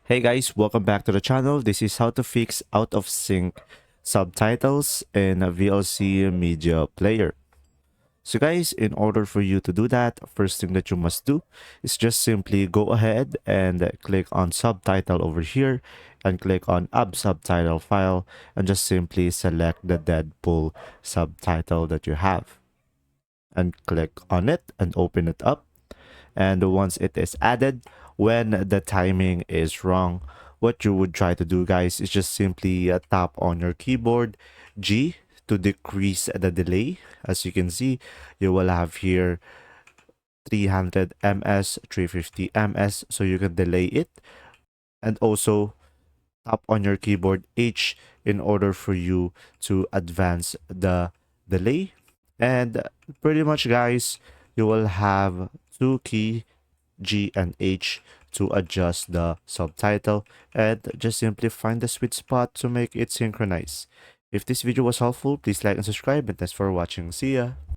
Hey guys, welcome back to the channel. This is how to fix out of sync subtitles in a VLC Media Player. So guys, in order for you to do that, first thing that you must do is just simply go ahead and click on subtitle over here and click on add subtitle file and just simply select the Deadpool subtitle that you have and click on it and open it up. And once it is added, when the timing is wrong, what you would try to do, guys, is just simply tap on your keyboard G to decrease the delay. As you can see, you will have here 300 ms, 350 ms, so you can delay it. And also tap on your keyboard H in order for you to advance the delay. And pretty much, guys, you will have two key G and H to adjust the subtitle, and just simply find the sweet spot to make it synchronize. If this video was helpful, please like and subscribe, and thanks for watching. See ya!